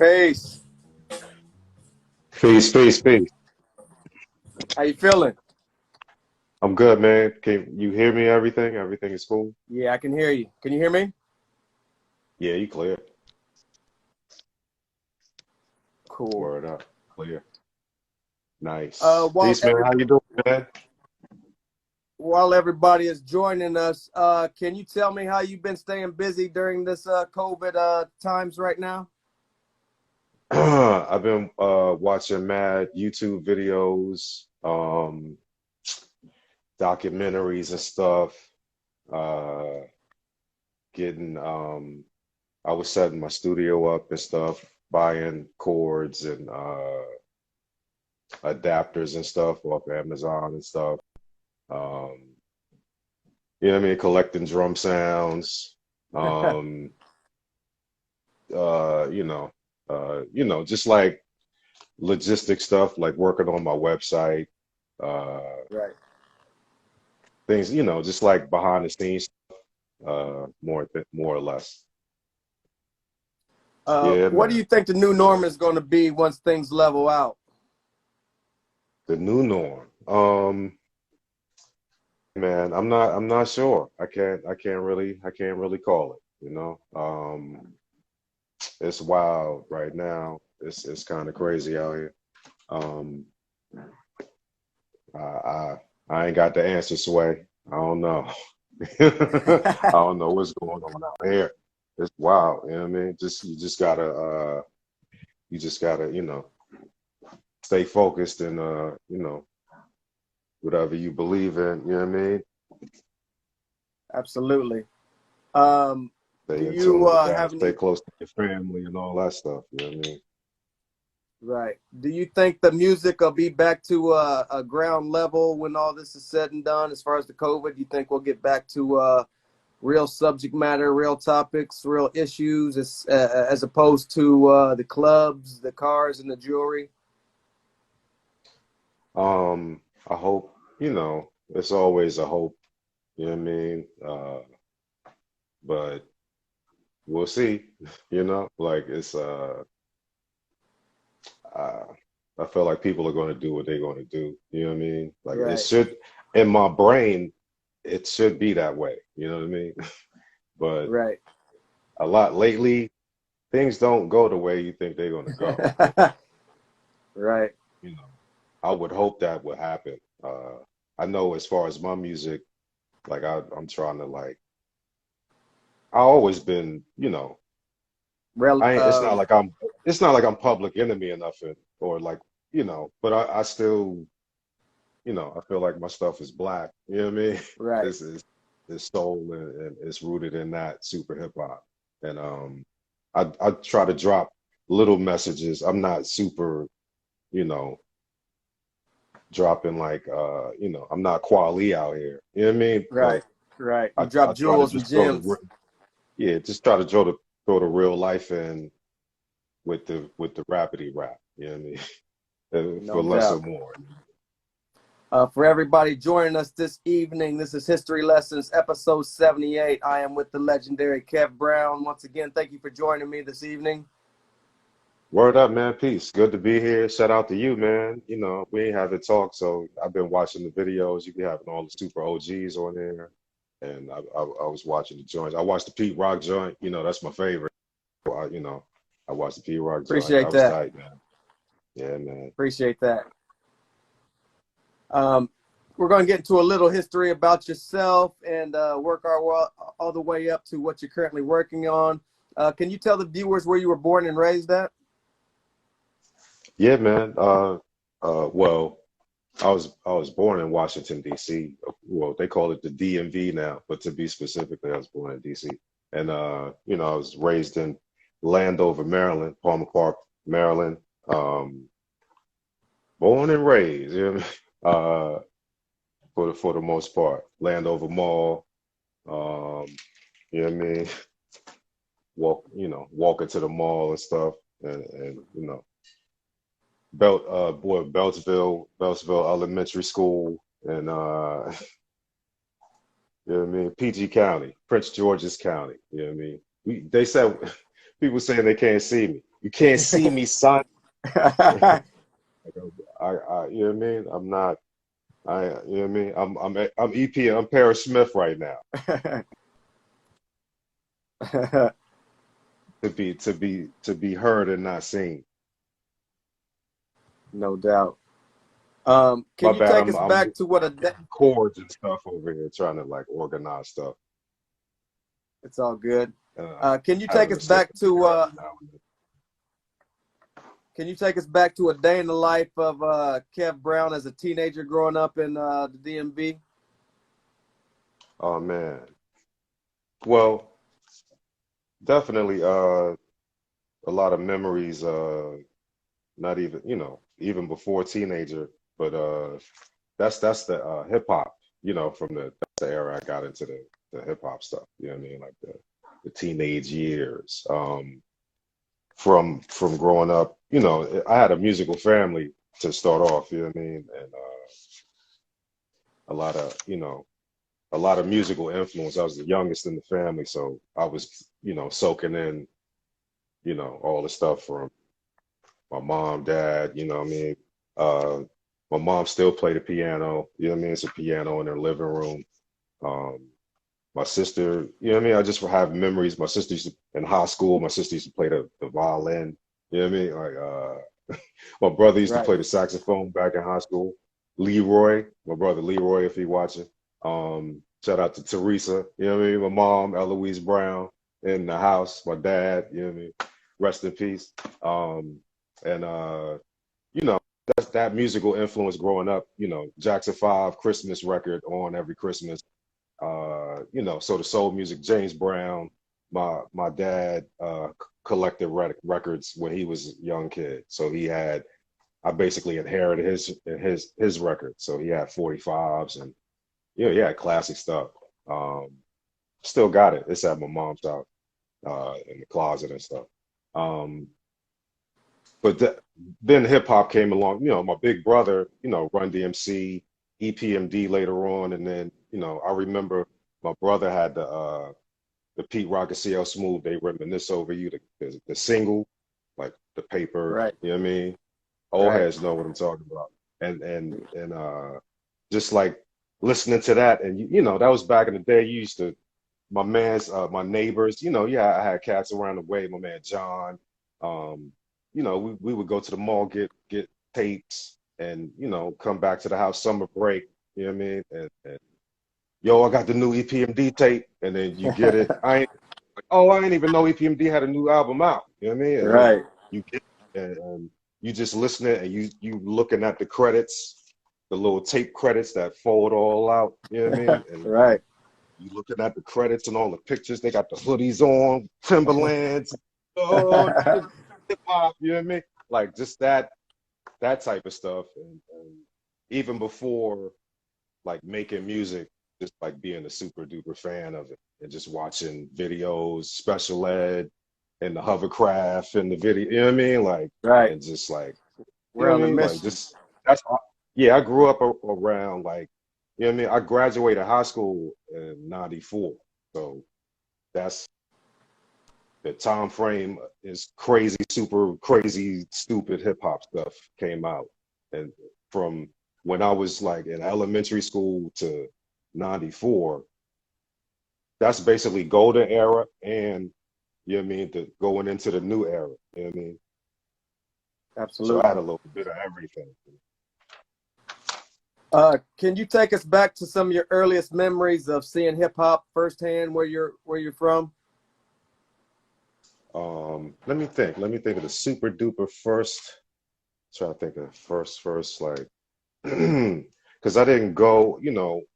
Peace. Peace, peace, peace. How you feeling? I'm good, man. Can you hear me? Everything? Everything is cool? Yeah, I can hear you. Can you hear me? Yeah, you clear. Cool. Word up. Clear. Nice. While Peace, man. How you doing, man? everybody is joining us, can you tell me how you've been staying busy during this COVID times right now? I've been watching mad YouTube videos, documentaries and stuff. Uh, getting I was setting my studio up and stuff, buying cords and adapters and stuff off Amazon and stuff. Um, you know what I mean? Collecting drum sounds, um, uh, you know, just like logistic stuff, like working on my website, uh, Right. things, just like behind the scenes, more or less. Yeah, What do man. you think the new norm is going to be once things level out? The new norm. Man, I'm not sure. I can't really call it, you know. It's wild right now. It's kind of crazy out here. Um, I, I I ain't got the answer, Sway. I don't know. I don't know what's going on out here. It's wild, you know what I mean? You just gotta, stay focused and whatever you believe in, you know what I mean? Absolutely. Um, do Stay in you tune with that, have stay any? close to your family and all that stuff, you know what I mean? Right. Do you think the music will be back to a ground level when all this is said and done? As far as the COVID, you think we'll get back to real subject matter, real topics, real issues, as opposed to the clubs, the cars, and the jewelry? I hope, it's always a hope, you know what I mean? But we'll see, like uh, I feel like people are going to do what they're going to do, you know what I mean? Like it Right. should, in my brain, it should be that way, you know what I mean? But Right. a lot lately, things don't go the way you think they're going to go. Right. You know, I would hope that would happen. I know as far as my music, like I'm trying to like, I always been, Real. it's not like I'm public enemy enough or like, but I still, I feel like my stuff is black. You know what I mean? Right. It's soul and it's rooted in that super hip hop. And I try to drop little messages. I'm not super, you know, dropping like I'm not quali out here. You know what I mean? Right. But Right. You I drop try to jewels and just throw gems. just try to throw the real life in with the rapidy rap. You know what I mean? For No less or doubt. more. For everybody joining us this evening, this is History Lessons, episode 78. I am with the legendary Kev Brown. Once again, thank you for joining me this evening. Word up, man. Peace. Good to be here. Shout out to you, man. We ain't had to talk, so I've been watching the videos. You be having all the super OGs on there, and I was watching the joints. I watched the Pete Rock joint. That's my favorite. I watched the Pete Rock joint. Appreciate That was that. tight, man. Yeah, man. Appreciate that. Um, we're going to get into a little history about yourself and work our way all the way up to what you're currently working on. Can you tell the viewers where you were born and raised at? Yeah, man. Well, I was born in Washington, D.C. Well, they call it the DMV now, but to be specifically, I was born in D.C. And I was raised in Landover, Maryland, Palmer Park, Maryland. Um, Born and raised, you know what I mean? For the most part, Landover Mall. Um, you know what I mean? Walking to the mall and stuff, and Beltsville Elementary School, and you know what I mean? PG County, Prince George's County. You know what I mean? They said people saying they can't see me. You can't see me, son. You know what I mean? I'm not. You know what I mean? I'm EP. I'm Paris Smith right now. To be heard and not seen. No doubt. My Can you bad. take I'm us I'm back to what a day? chords and stuff over here trying to like organize stuff. It's all good. Uh, Can you take having a us back sickle to every now and then. a day in the life of Kev Brown as a teenager growing up in the DMV? Oh man. Well, definitely a lot of memories, not even, even before teenager, but that's the hip hop, from that's the era I got into the hip hop stuff, you know what I mean? Like the teenage years. From growing up, I had a musical family to start off, you know what I mean? And a lot of, a lot of musical influence. I was the youngest in the family, so I was, soaking in, all the stuff from my mom, dad, you know what I mean? Uh, my mom still played the piano, you know what I mean? It's a piano in her living room. Um, my sister, you know what I mean? I just have memories. My sister used to, in high school, my sister used to play the violin, you know what I mean? Like, my brother used to Right. play the saxophone back in high school. Leroy, my brother Leroy, if he watching. Shout out to Teresa, you know what I mean? My mom, Eloise Brown, in the house. My dad, you know what I mean? Rest in peace. And you know, that's that musical influence growing up. Jackson 5 Christmas record on every Christmas. So the soul music, James Brown. My dad collected records when he was a young kid, so I basically inherited his record. So he had 45s and he had classic stuff. Um, Still got it. It's at my mom's house in the closet and stuff. Um, but then hip hop came along. My big brother, Run DMC, EPMD later on, and then I remember my brother had the Pete Rock and CL Smooth. They reminisce over you, the single, like the paper. Right. You know what I mean? Old Right. heads know what I'm talking about. And just like listening to that, and that was back in the day. You used to my neighbors, yeah, I had cats around the way, my man John. Um, we would go to the mall, get tapes, and come back to the house summer break, you know what I mean? And yo, I got the new EPMD tape, and then you get it. I didn't even know EPMD had a new album out, you know what I mean? And then Right. you get and you just listening and you looking at the credits, the little tape credits that fold all out, you know what I mean? And Right. you looking at the credits and all the pictures, they got the hoodies on, Timberlands, oh, hip hop, you know what I mean? Like just that type of stuff. And even before like making music, just like being a super duper fan of it and just watching videos, special ed and the hovercraft and the video, you know what I mean? Like, Right. and just like, you We're know what on I a mean? Like mission. just, that's, yeah, I grew up around like, you know what I mean? I graduated high school in 94. So that's the time frame is crazy, super crazy, stupid hip hop stuff came out. And from when I was like in elementary school to 94, that's basically golden era and you know what I mean, going into the new era. You know what I mean? So I had Absolutely. a little bit of everything. Can you take us back to some of your earliest memories of seeing hip hop firsthand, where you're from? Let me think. Let me think of the super duper first. Try to think of first like because I didn't go,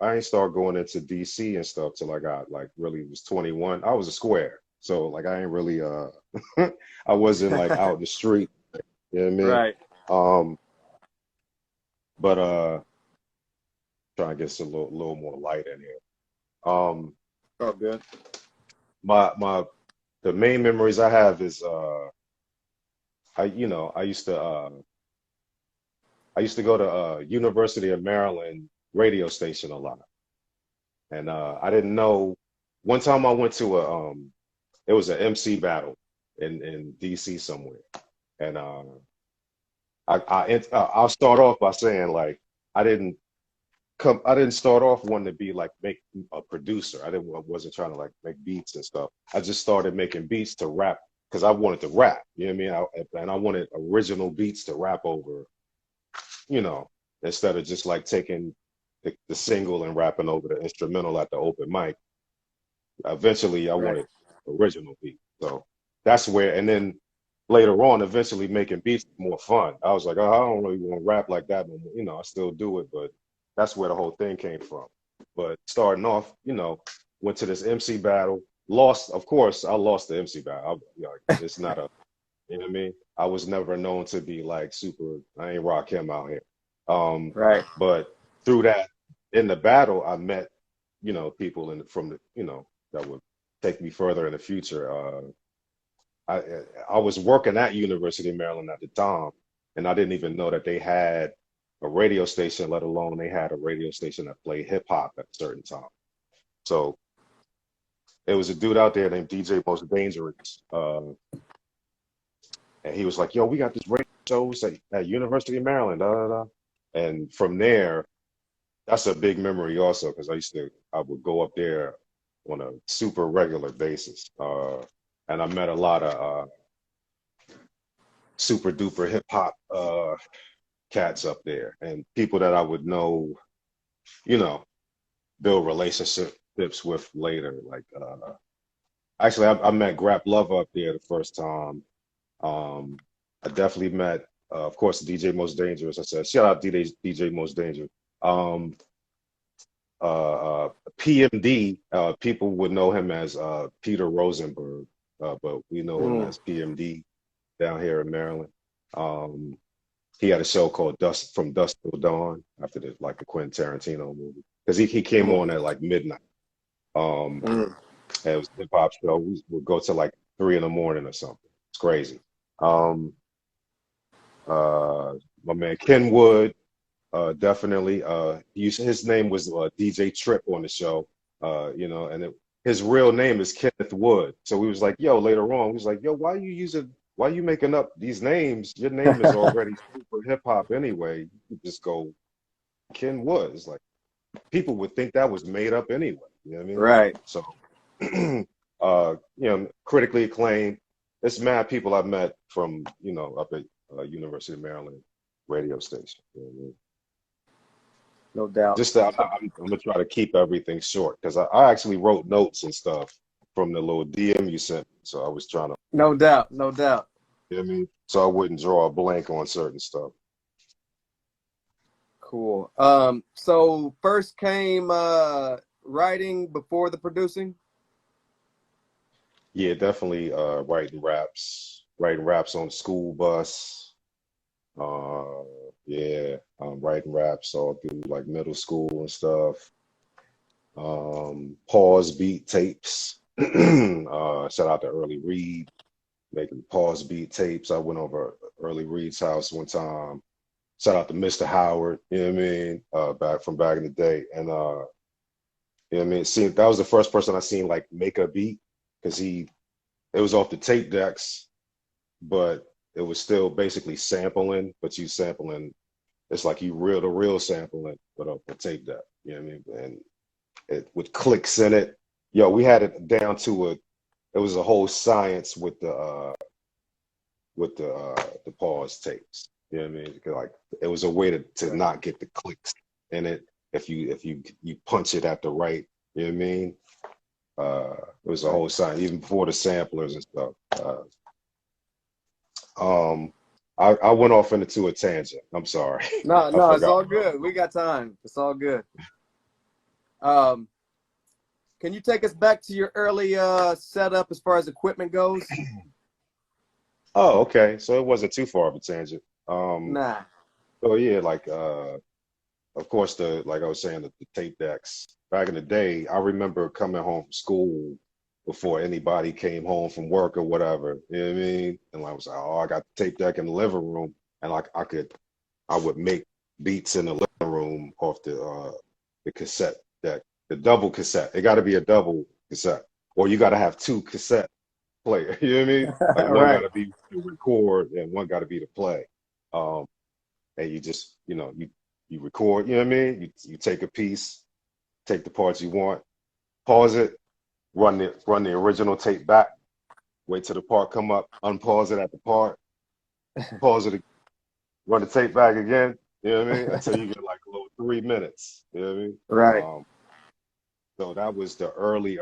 I ain't start going into DC and stuff till I got like really was 21. I was a square. So like I ain't really I wasn't like out in the street, you know what I mean? Right. Um but trying to get some little more light in here. Um Oh, good. my the main memories I have is I used to go to University of Maryland radio station a lot. And I didn't know. One time I went to it was an MC battle in DC somewhere. And I'll start off by saying like I didn't I didn't start off wanting to be like make a producer. I wasn't trying to like make beats and stuff. I just started making beats to rap because I wanted to rap. You know what I mean? And I wanted original beats to rap over, you know, instead of just like taking the single and rapping over the instrumental at the open mic. Eventually, I Right. wanted original beat. So that's where, and then later on, eventually making beats more fun. I was like, oh, I don't really want to rap like that, but you know, I still do it, but that's where the whole thing came from. But starting off, you know, went to this MC battle, lost. Of course, I lost the MC battle. You know, it's not a, you know what I mean? I was never known to be like super. I ain't rock him out here. Right. But through that, in the battle, I met, you know, people from the, you know, that would take me further in the future. I I was working at University of Maryland at the time, and I didn't even know that they had a radio station, let alone they had a radio station that played hip hop at a certain time. So there was a dude out there named DJ Most Dangerous, and he was like, "Yo, we got this radio shows at University of Maryland." Da, da, da. And from there, that's a big memory also because I would go up there on a super regular basis, and I met a lot of super duper hip hop cats up there and people that I would know, you know, build relationships with later. Like, actually, I met Grap Love up there the first time. I definitely met, of course, DJ Most Dangerous. I said, shout out DJ Most Dangerous. Um, PMD, people would know him as Peter Rosenberg, but we know him Mm. as PMD down here in Maryland. Um, he had a show called Dust from Dusk Till Dawn after the Quentin Tarantino movie because he came Mm. on at like midnight. Um, Mm. and it was a hip hop show. We would go to like 3 in the morning or something. It's crazy. Um, my man Kenwood, definitely. His name was DJ Trip on the show. You know, and his real name is Kenneth Wood. So we was like, yo, later on, we was like, yo, why you making up these names? Your name is already super hip hop anyway. You could just go Ken Wood. It's like people would think that was made up anyway. You know what I mean? Right. So, you know, critically acclaimed. It's mad people I've met from, you know, up at University of Maryland radio station. You know what I mean? No doubt. Just that I'm gonna try to keep everything short because I actually wrote notes and stuff from the little DM you sent me. So I was trying to, No doubt. No doubt. you know what I mean? So I wouldn't draw a blank on certain stuff. Cool. So first came writing before the producing. Yeah, definitely writing raps on the school bus. Uh, yeah, writing raps all through like middle school and stuff. Pause beat tapes. Shout out to Early Reed making pause beat tapes. I went over Early Reed's house one time. Shout out to Mr. Howard, you know what I mean? Back in the day. And you know what I mean? That was the first person I seen like make a beat because it was off the tape decks, but it was still basically sampling, but you sampling, it's like you reel to reel sampling, but off the tape deck, you know what I mean? And it with clicks in it. Yo, we had it down to it was a whole science with the pause tapes. You know what I mean? Like it was a way to Right. not get the clicks in it if you punch it at the right, you know what I mean? It was a Right. whole science, even before the samplers and stuff. Um, I went off into a tangent. I'm sorry. No, I no, it's forgot all where I was good. We going. got time. It's all good. Um, can you take us back to your early setup as far as equipment goes? Oh, okay. So it wasn't too far of a tangent. Nah. So yeah, like of course like I was saying the tape decks back in the day. I remember coming home from school before anybody came home from work or whatever. You know what I mean? And I was like, oh, I got the tape deck in the living room, and like I would make beats in the living room off the cassette deck, the double cassette. It got to be a double cassette, or you got to have two cassettes player. You know what I mean? Like one got Right. to be to record and one got to be to play. Um, and you just, you record. You know what I mean? You take a piece, take the parts you want, pause it, run the original tape back, wait till the part come up, unpause it at the part, pause it, run the tape back again. You know what I mean? Until you get like a little 3 minutes. You know what I mean? Right. So that was the early, you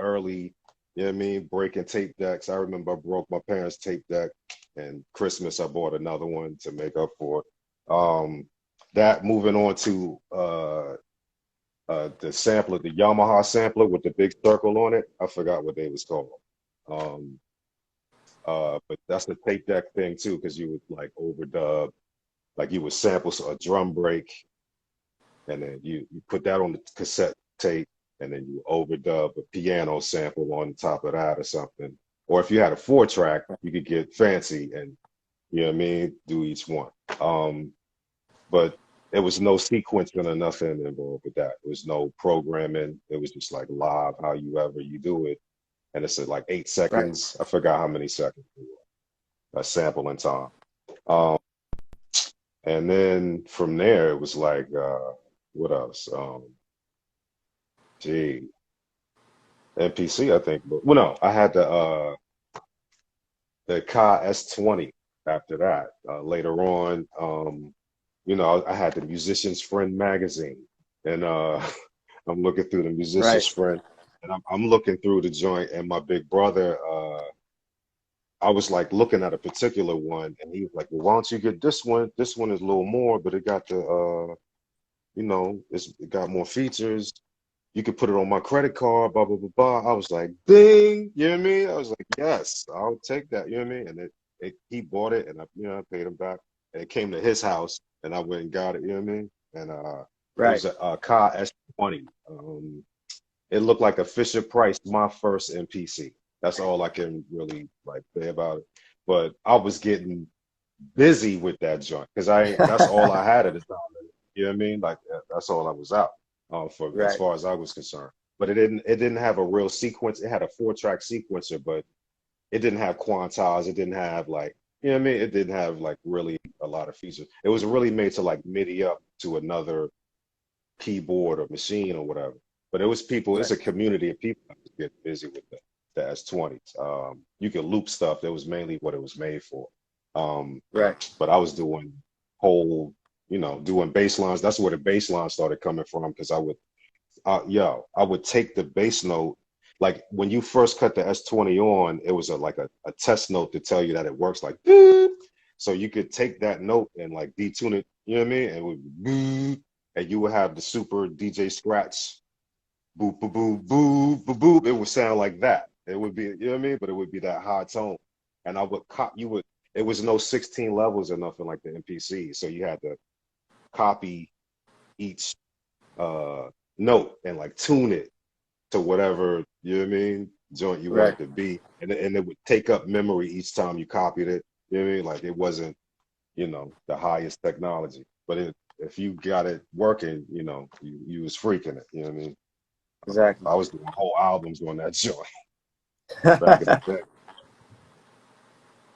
know what I mean? Breaking tape decks. I remember I broke my parents' tape deck, and Christmas I bought another one to make up for it. That moving on to the sampler, the Yamaha sampler with the big circle on it. I forgot what they was called. Um, but that's the tape deck thing too, because you would like overdub, like you would sample a drum break, and then you put that on the cassette tape, and then you overdub a piano sample on top of that or something. Or if you had a 4 track, you could get fancy and you know what I mean, do each one. Um, but there was no sequencing or nothing involved with that. There was no programming. It was just like live, how you ever you do it, and it's at like eight Right. seconds. I forgot how many seconds it was, a sampling time. Um, and then from there, it was like, what else? Gee, NPC, I think. But well, no, I had the Ka S20 after that. Later on, I had the Musician's Friend magazine, and I'm looking through the Right. Musician's Friend, and I'm looking through the joint, and my big brother, I was like looking at a particular one, and he was like, "Well, why don't you get this one? This one is a little more, but it got it got more features. You could put it on my credit card, blah, blah, blah, blah." I was like, ding, you know what I mean? I was like, yes, I'll take that, you know what I mean? And he bought it and I paid him back. And it came to his house and I went and got it, you know what I mean? And it Right. was a Ka S20. It looked like a Fisher Price, my first MPC. That's all I can really like say about it. But I was getting busy with that joint because that's all I had at the time. You know what I mean? Like that's all I was out for as Right. far as I was concerned. But it didn't have a real sequence. It had a 4 track sequencer, but it didn't have quantiles. It didn't have like you know what I mean? It didn't have like really a lot of features. It was really made to like MIDI up to another keyboard or machine or whatever. But it was people, it's Right. a community of people that was getting busy with the S20s. You could loop stuff. That was mainly what it was made for. Um, Right. but I was doing whole, doing bass lines. That's where the bass line started coming from because I would take the bass note. Like when you first cut the S20 on, it was like a test note to tell you that it works like boop. So you could take that note and like detune it, you know what I mean? And it would boop, and you would have the super DJ scratch boop boop boop boop boop boop. It would sound like that. It would be, you know what I mean? But it would be that high tone. And I would cop you would it was no 16 levels or nothing like the MPC. So you had to copy each uh note and like tune it to whatever, you know what I mean, joint you Right. wanted to be. And it would take up memory each time you copied it. You know what I mean? Like it wasn't, the highest technology. But if you got it working, you was freaking it. You know what I mean? Exactly. I was doing whole albums on that joint back in the day.